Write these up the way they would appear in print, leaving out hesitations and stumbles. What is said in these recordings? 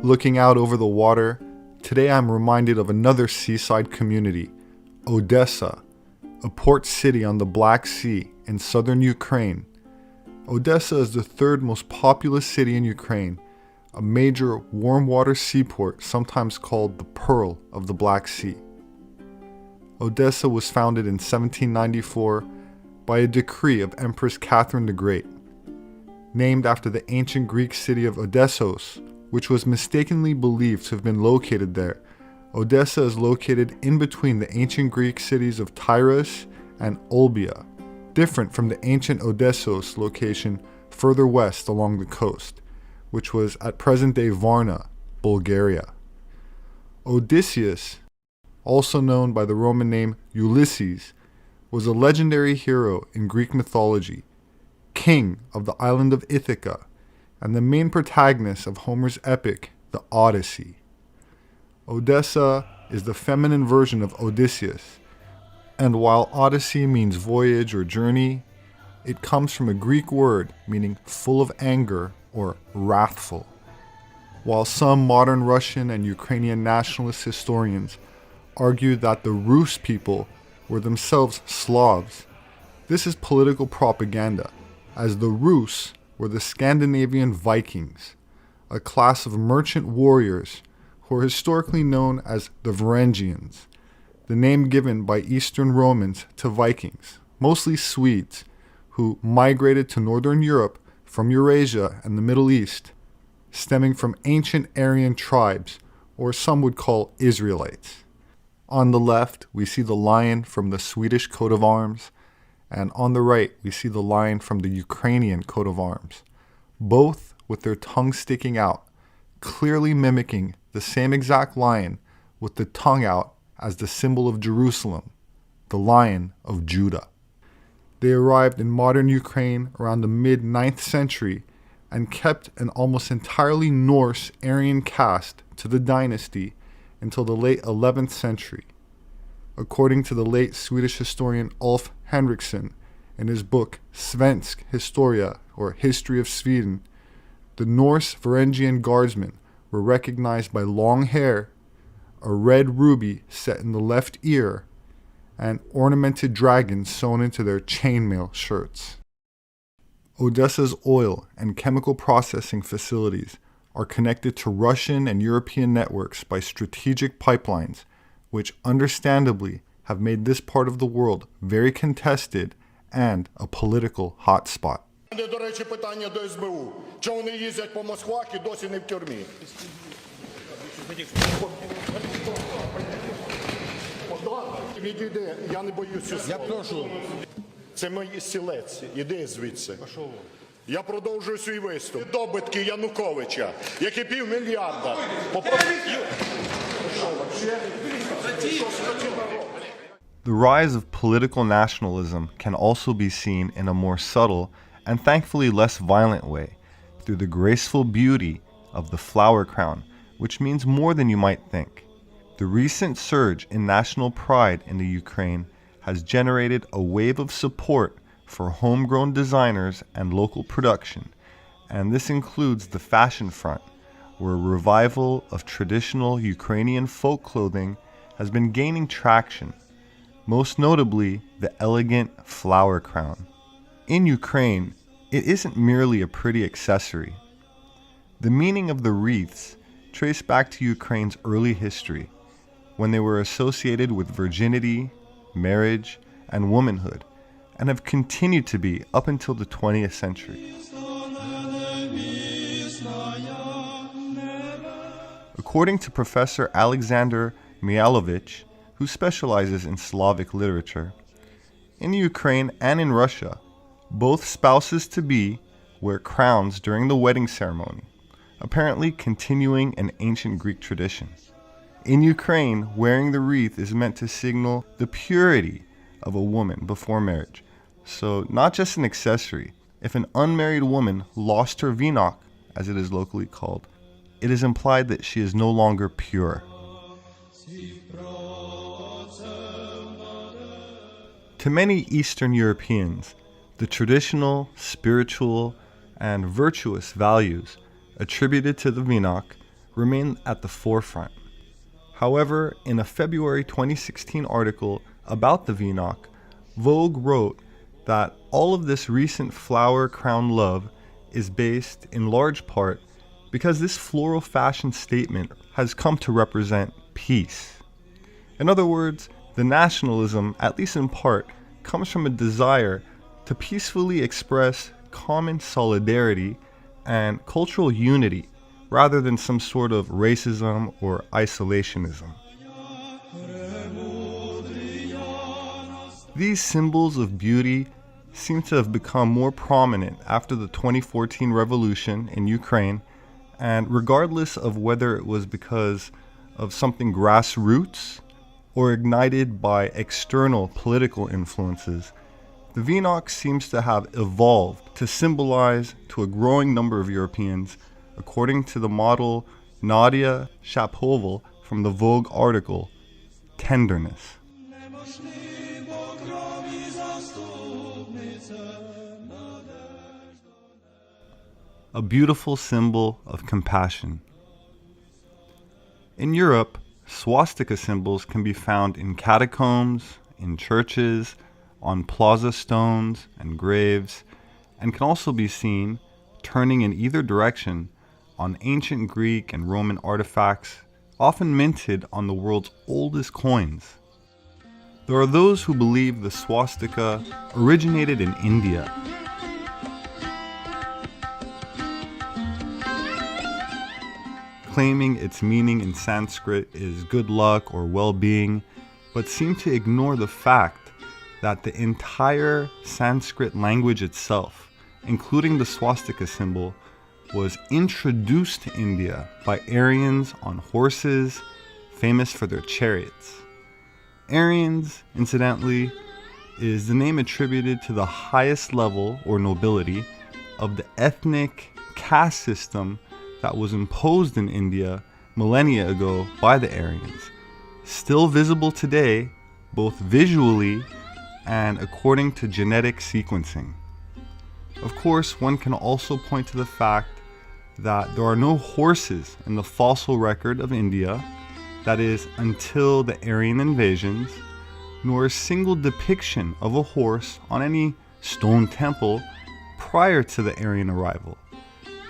Looking out over the water, today I'm reminded of another seaside community, Odessa, a port city on the Black Sea in southern Ukraine. Odessa is the third most populous city in Ukraine, a major warm water seaport sometimes called the Pearl of the Black Sea. Odessa was founded in 1794 by a decree of Empress Catherine the Great. Named after the ancient Greek city of Odessos, which was mistakenly believed to have been located there, Odessa is located in between the ancient Greek cities of Tyros and Olbia, different from the ancient Odessos location further west along the coast, which was at present-day Varna, Bulgaria. Odysseus, also known by the Roman name Ulysses, was a legendary hero in Greek mythology, king of the island of Ithaca, and the main protagonist of Homer's epic, the Odyssey. Odessa is the feminine version of Odysseus, and while Odyssey means voyage or journey, it comes from a Greek word meaning full of anger or wrathful. While some modern Russian and Ukrainian nationalist historians argue that the Rus people were themselves Slavs, this is political propaganda, as the Rus were the Scandinavian Vikings, a class of merchant warriors who are historically known as the Varangians, the name given by Eastern Romans to Vikings, mostly Swedes, who migrated to Northern Europe from Eurasia and the Middle East, stemming from ancient Aryan tribes, or some would call Israelites. On the left, we see the lion from the Swedish coat of arms, and on the right, we see the lion from the Ukrainian coat of arms, both with their tongues sticking out, clearly mimicking the same exact lion with the tongue out as the symbol of Jerusalem, the Lion of Judah. They arrived in modern Ukraine around the mid-9th century and kept an almost entirely Norse Aryan caste to the dynasty until the late 11th century. According to the late Swedish historian Ulf Henriksson in his book Svensk Historia, or History of Sweden, the Norse Varangian guardsmen were recognized by long hair, a red ruby set in the left ear, and ornamented dragons sewn into their chainmail shirts. Odessa's oil and chemical processing facilities are connected to Russian and European networks by strategic pipelines, which understandably have made this part of the world very contested and a political hotspot. До речі, питання до СБУ. Чому вони їздять по Москвах і досі не в тюрмі? Відійди, я не боюся. Я прошу. Це мій стілець. Іди звідси. Я продовжую свій виступ. Добитки Януковича, які $500 мільярда. The rise of political nationalism can also be seen in a more subtle and thankfully less violent way through the graceful beauty of the flower crown, which means more than you might think. The recent surge in national pride in the Ukraine has generated a wave of support for homegrown designers and local production, and this includes the fashion front, where a revival of traditional Ukrainian folk clothing has been gaining traction, most notably the elegant flower crown. In Ukraine, it isn't merely a pretty accessory. The meaning of the wreaths trace back to Ukraine's early history, when they were associated with virginity, marriage, and womanhood, and have continued to be up until the 20th century. According to Professor Alexander Mialovich, who specializes in Slavic literature, in Ukraine and in Russia, both spouses-to-be wear crowns during the wedding ceremony, apparently continuing an ancient Greek tradition. In Ukraine, wearing the wreath is meant to signal the purity of a woman before marriage, so not just an accessory. If an unmarried woman lost her vinok, as it is locally called, it is implied that she is no longer pure. To many Eastern Europeans, the traditional, spiritual, and virtuous values attributed to the vinok remain at the forefront. However, in a February 2016 article about the Vinach, Vogue wrote that all of this recent flower-crowned love is based in large part because this floral fashion statement has come to represent peace. In other words, the nationalism, at least in part, comes from a desire to peacefully express common solidarity and cultural unity rather than some sort of racism or isolationism. These symbols of beauty seem to have become more prominent after the 2014 revolution in Ukraine, and regardless of whether it was because of something grassroots or ignited by external political influences, the Vinach seems to have evolved to symbolize to a growing number of Europeans, according to the model Nadia Shapoval from the Vogue article, tenderness. A beautiful symbol of compassion. In Europe, swastika symbols can be found in catacombs, in churches, on plaza stones and graves, and can also be seen turning in either direction on ancient Greek and Roman artifacts, often minted on the world's oldest coins. There are those who believe the swastika originated in India. Claiming its meaning in Sanskrit is good luck or well-being, but seem to ignore the fact that the entire Sanskrit language itself, including the swastika symbol, was introduced to India by Aryans on horses, famous for their chariots. Aryans, incidentally, is the name attributed to the highest level or nobility of the ethnic caste system that was imposed in India millennia ago by the Aryans, still visible today, both visually and according to genetic sequencing. Of course, one can also point to the fact that there are no horses in the fossil record of India, that is, until the Aryan invasions, nor a single depiction of a horse on any stone temple prior to the Aryan arrival,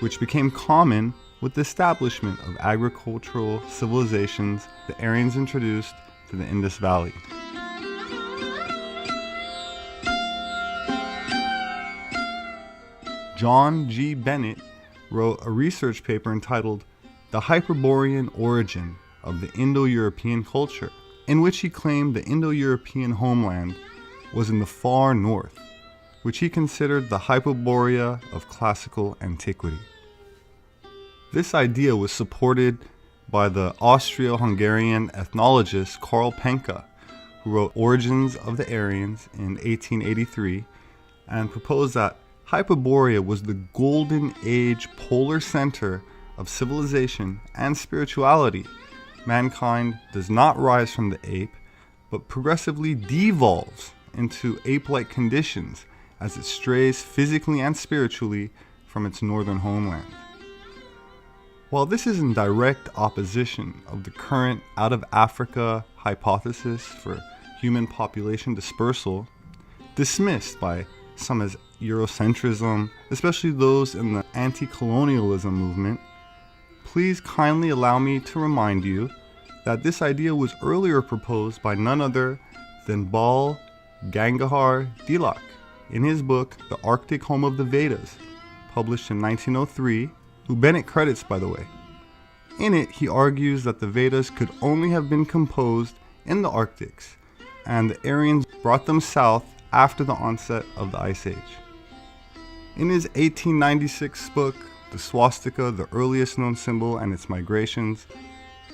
which became common with the establishment of agricultural civilizations the Aryans introduced to the Indus Valley. John G. Bennett wrote a research paper entitled The Hyperborean Origin of the Indo-European Culture, in which he claimed the Indo-European homeland was in the far north, which he considered the Hyperborea of classical antiquity. This idea was supported by the Austro-Hungarian ethnologist Karl Penka, who wrote Origins of the Aryans in 1883 and proposed that Hyperborea was the golden age polar center of civilization and spirituality. Mankind does not rise from the ape, but progressively devolves into ape-like conditions as it strays physically and spiritually from its northern homeland. While this is in direct opposition of the current out-of-Africa hypothesis for human population dispersal, dismissed by some as Eurocentrism, especially those in the anti-colonialism movement, please kindly allow me to remind you that this idea was earlier proposed by none other than Bal Gangadhar Tilak in his book The Arctic Home of the Vedas, published in 1903, who Bennett credits, by the way. In it, he argues that the Vedas could only have been composed in the Arctics, and the Aryans brought them south after the onset of the Ice Age. In his 1896 book, The Swastika, the Earliest Known Symbol and Its Migrations,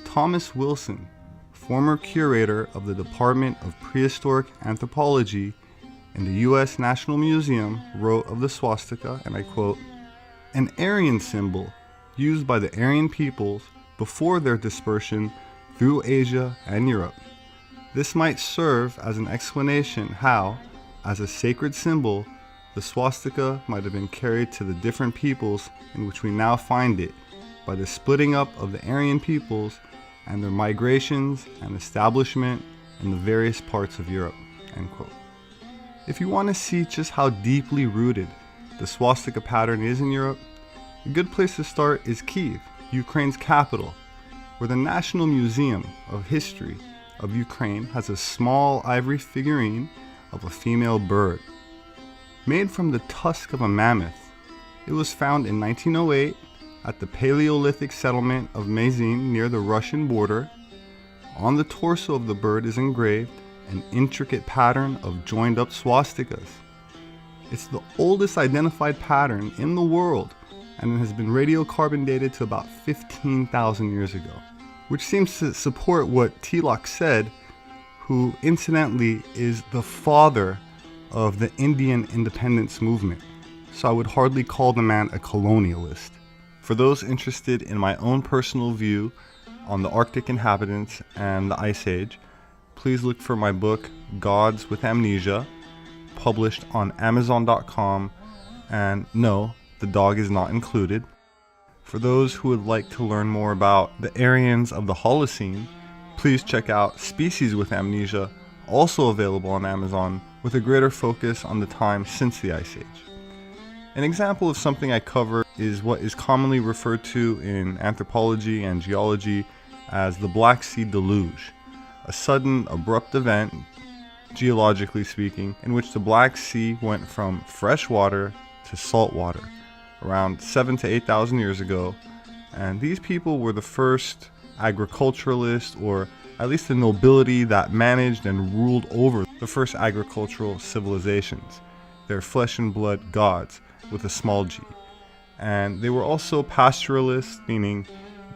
Thomas Wilson, former curator of the Department of Prehistoric Anthropology in the U.S. National Museum, wrote of the swastika, and I quote, "An Aryan symbol used by the Aryan peoples before their dispersion through Asia and Europe. This might serve as an explanation how, as a sacred symbol, the swastika might have been carried to the different peoples in which we now find it, by the splitting up of the Aryan peoples and their migrations and establishment in the various parts of Europe." End quote. If you want to see just how deeply rooted the swastika pattern is in Europe, a good place to start is Kyiv, Ukraine's capital, where the National Museum of History of Ukraine has a small ivory figurine of a female bird. Made from the tusk of a mammoth, it was found in 1908 at the Paleolithic settlement of Mazin near the Russian border. On the torso of the bird is engraved an intricate pattern of joined up swastikas. It's the oldest identified pattern in the world, and it has been radiocarbon dated to about 15,000 years ago, which seems to support what Tilak said, who incidentally is the father of the Indian independence movement. So I would hardly call the man a colonialist. For those interested in my own personal view on the Arctic inhabitants and the Ice Age, please look for my book, Gods with Amnesia, published on Amazon.com, and no, the dog is not included. For those who would like to learn more about the Aryans of the Holocene, please check out Species with Amnesia, also available on Amazon, with a greater focus on the time since the Ice Age. An example of something I cover is what is commonly referred to in anthropology and geology as the Black Sea Deluge, a sudden, abrupt event, geologically speaking, in which the Black Sea went from fresh water to salt water around 7,000 to 8,000 years ago, and these people were the first agriculturalists, or at least the nobility that managed and ruled over the first agricultural civilizations. They're flesh and blood gods with a small g. And they were also pastoralists, meaning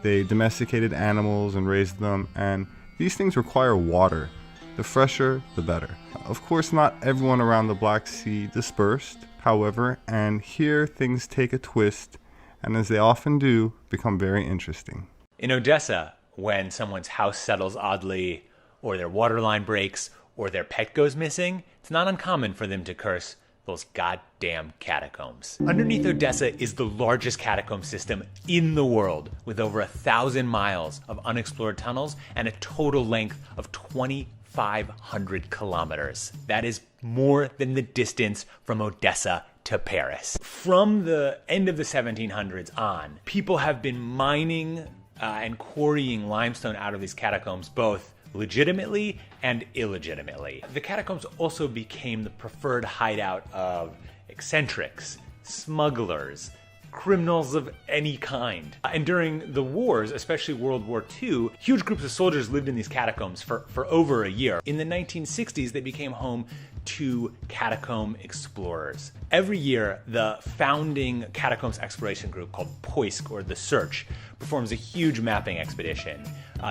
they domesticated animals and raised them, and these things require water. The fresher, the better. Of course, not everyone around the Black Sea dispersed, however, and here things take a twist, and as they often do, become very interesting. In Odessa, when someone's house settles oddly, or their water line breaks, or their pet goes missing, it's not uncommon for them to curse those goddamn catacombs. Underneath Odessa is the largest catacomb system in the world, with over 1,000 miles of unexplored tunnels and a total length of 2,500 kilometers. That is more than the distance from Odessa to Paris. From the end of the 1700s on, people have been mining and quarrying limestone out of these catacombs, both legitimately and illegitimately. The catacombs also became the preferred hideout of eccentrics, smugglers, criminals of any kind. And during the wars, especially World War II, huge groups of soldiers lived in these catacombs for over a year. In the 1960s, they became home to catacomb explorers. Every year, the founding catacombs exploration group called POISC, or The Search, performs a huge mapping expedition.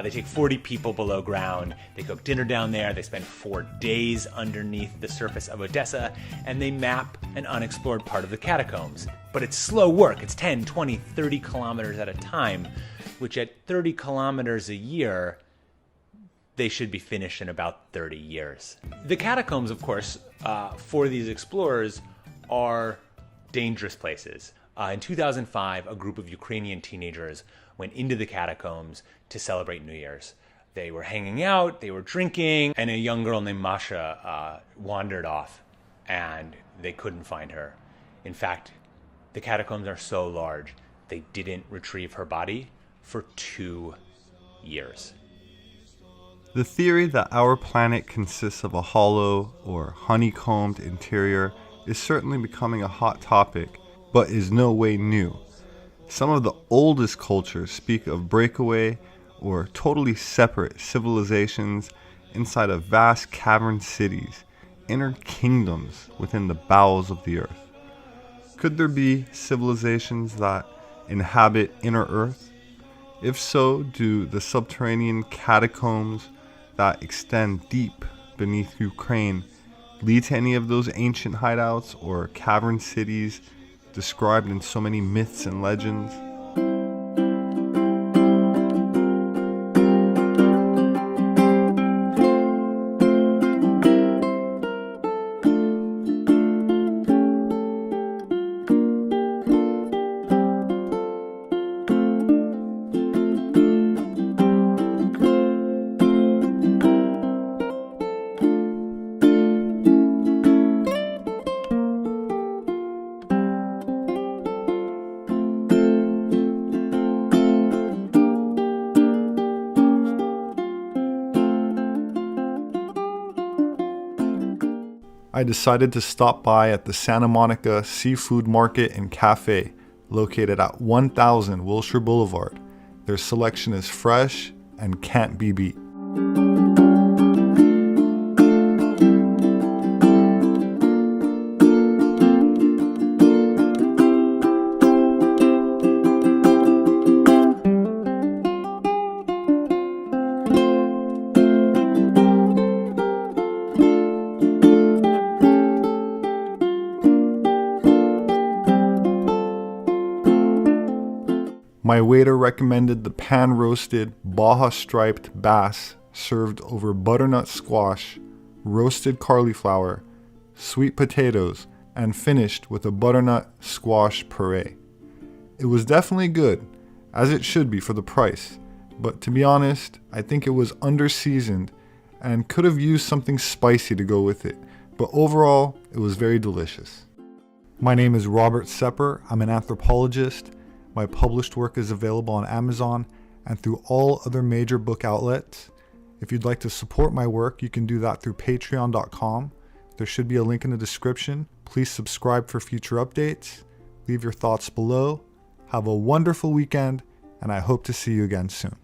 They take 40 people below ground, they cook dinner down there, they spend 4 days underneath the surface of Odessa, and they map an unexplored part of the catacombs. But it's slow work, it's 10, 20, 30 kilometers at a time, which at 30 kilometers a year, they should be finished in about 30 years. The catacombs, of course, for these explorers are dangerous places. In 2005, a group of Ukrainian teenagers went into the catacombs to celebrate New Year's. They were hanging out, they were drinking, and a young girl named Masha wandered off, and they couldn't find her. In fact, the catacombs are so large, they didn't retrieve her body for 2 years. The theory that our planet consists of a hollow or honeycombed interior is certainly becoming a hot topic, but is no way new. Some of the oldest cultures speak of breakaway or totally separate civilizations inside of vast cavern cities, inner kingdoms within the bowels of the earth. Could there be civilizations that inhabit inner earth? If so, do the subterranean catacombs that extend deep beneath Ukraine lead to any of those ancient hideouts or cavern cities described in so many myths and legends? I decided to stop by at the Santa Monica Seafood Market and Cafe, located at 1000 Wilshire Boulevard. Their selection is fresh and can't be beat. My waiter recommended the pan-roasted Baja striped bass served over butternut squash, roasted cauliflower, sweet potatoes, and finished with a butternut squash puree. It was definitely good, as it should be for the price, but to be honest, I think it was under-seasoned and could have used something spicy to go with it, but overall, it was very delicious. My name is Robert SEPEHR. I'm an anthropologist. My published work is available on Amazon and through all other major book outlets. If you'd like to support my work, you can do that through patreon.com. There should be a link in the description. Please subscribe for future updates. Leave your thoughts below. Have a wonderful weekend, and I hope to see you again soon.